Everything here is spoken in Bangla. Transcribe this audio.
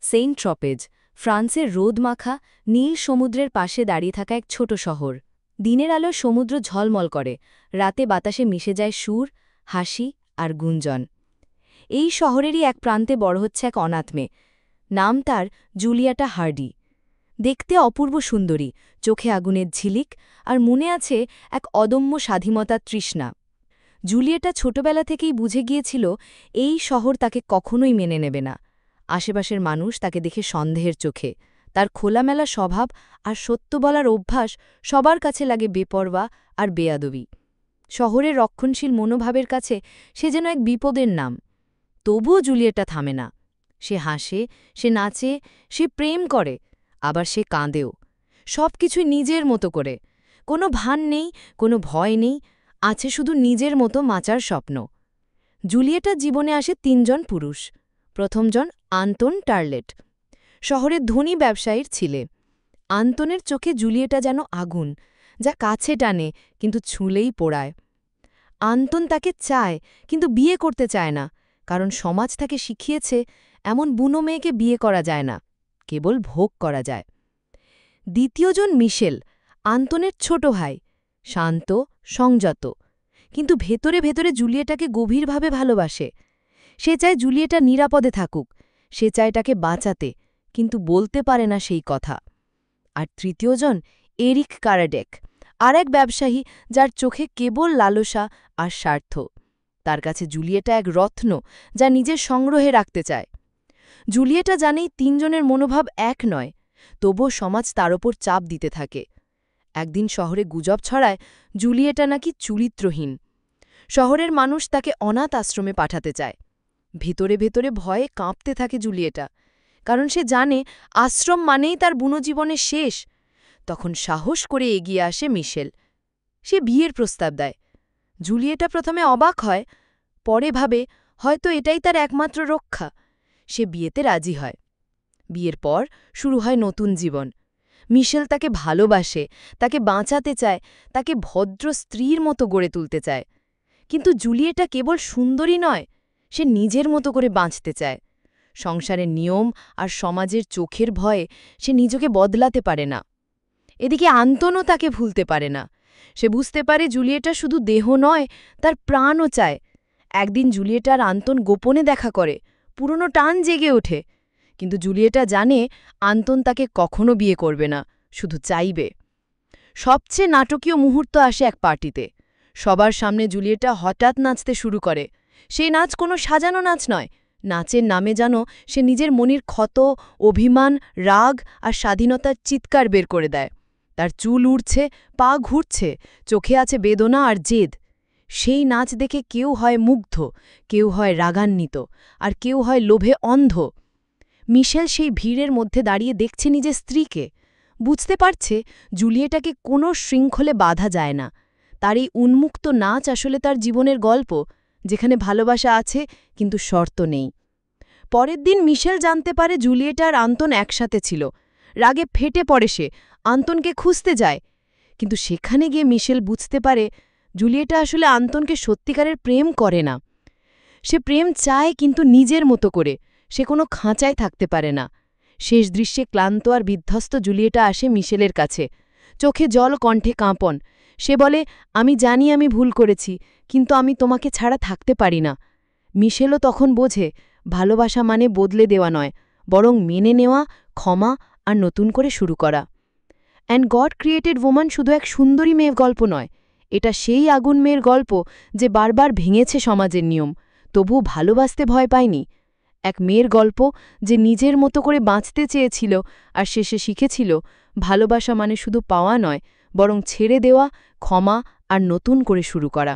সেইন্ট ট্রপেজ, ফ্রান্সের রোদমাখা নীল সমুদ্রের পাশে দাঁড়িয়ে থাকা এক ছোট শহর। দিনের আলো সমুদ্র ঝলমল করে, রাতে বাতাসে মিশে যায় সুর, হাসি আর গুঞ্জন। এই শহরেরই এক প্রান্তে বড় হচ্ছে এক অনাথ মেয়ে। নাম তার জুলিয়াটা হার্ডি। দেখতে অপূর্ব সুন্দরী, চোখে আগুনের ঝিলিক, আর মনে আছে এক অদম্য স্বাধীনতার তৃষ্ণা। জুলিয়েটা ছোটবেলা থেকেই বুঝে গিয়েছিল এই শহর তাকে কখনোই মেনে নেবে না। আশেপাশের মানুষ তাকে দেখে সন্দেহের চোখে। তার খোলামেলা স্বভাব আর সত্য বলার অভ্যাস সবার কাছে লাগে বেপরোয়া আর বেয়াদবি। শহরের রক্ষণশীল মনোভাবের কাছে সে যেন এক বিপদের নাম। তবুও জুলিয়েটা থামে না। সে হাসে, সে নাচে, সে প্রেম করে, আবার সে কাঁদেও। সব কিছুই নিজের মতো করে। কোনো ভান নেই, কোনো ভয় নেই, আছে শুধু নিজের মতো বাঁচার স্বপ্ন। জুলিয়েটার জীবনে আসে তিনজন পুরুষ। প্রথমজন আন্তন টার্লেট, শহরের ধনী ব্যবসায়ীর ছেলে। আন্তনের চোখে জুলিয়েটা যেন আগুন, যা কাছে টানে কিন্তু ছুঁলেই পোড়ায়। আন্তন তাকে চায় কিন্তু বিয়ে করতে চায় না, কারণ সমাজ তাকে শিখিয়েছে এমন বুনো মেয়েকে বিয়ে করা যায় না, কেবল ভোগ করা যায়। দ্বিতীয়জন মিশেল, আন্তনের ছোট ভাই, শান্ত, সংযত, কিন্তু ভেতরে ভেতরে জুলিয়েটাকে গভীরভাবে ভালোবাসে। সে চায় জুলিয়েটা নিরাপদে থাকুক, সে চায় তাকে বাঁচাতে, কিন্তু বলতে পারে না সেই কথা। আর তৃতীয়জন এরিক কারাডেক, আর এক ব্যবসায়ী যার চোখে কেবল লালসা আর স্বার্থ। তার কাছে জুলিয়েটা এক রত্ন, যা নিজের সংগ্রহে রাখতে চায়। জুলিয়েটা জানেই তিনজনের মনোভাব এক নয়, তবুও সমাজ তার ওপর চাপ দিতে থাকে। একদিন শহরে গুজব ছড়ায় জুলিয়েটা নাকি চরিত্রহীন। শহরের মানুষ তাকে অনাথ আশ্রমে পাঠাতে চায়। ভেতরে ভেতরে ভয়ে কাঁপতে থাকে জুলিয়েটা, কারণ সে জানে আশ্রম মানেই তার বুনো জীবনের শেষ। তখন সাহস করে এগিয়ে আসে মিশেল। সে বিয়ের প্রস্তাব দেয়। জুলিয়েটা প্রথমে অবাক হয়, পরে ভাবে হয়তো এটাই তার একমাত্র রক্ষা। সে বিয়েতে রাজি হয়। বিয়ের পর শুরু হয় নতুন জীবন। মিশেল তাকে ভালোবাসে, তাকে বাঁচাতে চায়, তাকে ভদ্র স্ত্রীর মতো গড়ে তুলতে চায়। কিন্তু জুলিয়েটা কেবল সুন্দরী নয়, সে নিজের মতো করে বাঁচতে চায়। সংসারের নিয়ম আর সমাজের চোখের ভয়ে সে নিজেকে বদলাতে পারে না। এদিকে আন্তনও তাকে ভুলতে পারে না। সে বুঝতে পারে জুলিয়েটা শুধু দেহ নয়, তার প্রাণও চায়। একদিন জুলিয়েটা আর আন্তন গোপনে দেখা করে, পুরনো টান জেগে ওঠে। কিন্তু জুলিয়েটা জানে আন্তন তাকে কখনো বিয়ে করবে না, শুধু চাইবে। সবচেয়ে নাটকীয় মুহূর্ত আসে এক পার্টিতে। সবার সামনে জুলিয়েটা হঠাৎ নাচতে শুরু করে। সেই নাচ কোনো সাজানো নাচ নয়, নাচের নামে যেন সে নিজের মনের ক্ষত, অভিমান, রাগ আর স্বাধীনতার চিৎকার বের করে দেয়। তার চুল উড়ছে, পা ঘুরছে, চোখে আছে বেদনা আর জেদ। সেই নাচ দেখে কেউ হয় মুগ্ধ, কেউ হয় রাগান্বিত, আর কেউ হয় লোভে অন্ধ। মিশেল সেই ভিড়ের মধ্যে দাঁড়িয়ে দেখছে নিজের স্ত্রীকে। বুঝতে পারছে জুলিয়েটাকে কোনো শৃঙ্খলে বাধা যায় না। তার এই উন্মুক্ত নাচ আসলে তার জীবনের গল্প, যেখানে ভালোবাসা আছে কিন্তু শর্ত নেই। পরের দিন মিশেল জানতে পারে জুলিয়েটা আর আন্তন একসাথে ছিল। রাগে ফেটে পড়ে সে, আন্তনকে খুঁজতে যায়। কিন্তু সেখানে গিয়ে মিশেল বুঝতে পারে জুলিয়েটা আসলে আন্তনকে সত্যিকারের প্রেম করে না। সে প্রেম চায় কিন্তু নিজের মতো করে, সে কোনো খাঁচায় থাকতে পারে না। শেষ দৃশ্যে ক্লান্ত আর বিধ্বস্ত জুলিয়েটা আসে মিশেলের কাছে, চোখে জল, কণ্ঠে কাঁপন। সে বলে, আমি জানি আমি ভুল করেছি, কিন্তু আমি তোমাকে ছাড়া থাকতে পারি না। মিশেলও তখন বোঝে ভালোবাসা মানে বদলে দেওয়া নয়, বরং মেনে নেওয়া, ক্ষমা আর নতুন করে শুরু করা। অ্যান্ড গড ক্রিয়েটেড ওম্যান শুধু এক সুন্দরী মেয়ের গল্প নয়, এটা সেই আগুন মেয়ের গল্প যে বারবার ভেঙেছে সমাজের নিয়ম, তবুও ভালোবাসতে ভয় পায়নি। এক মেয়ের গল্প যে নিজের মতো করে বাঁচতে চেয়েছিল আর শেষে শিখেছিল ভালোবাসা মানে শুধু পাওয়া নয়, বরং ছেড়ে দেওয়া, ক্ষমা আর নতুন করে শুরু করা।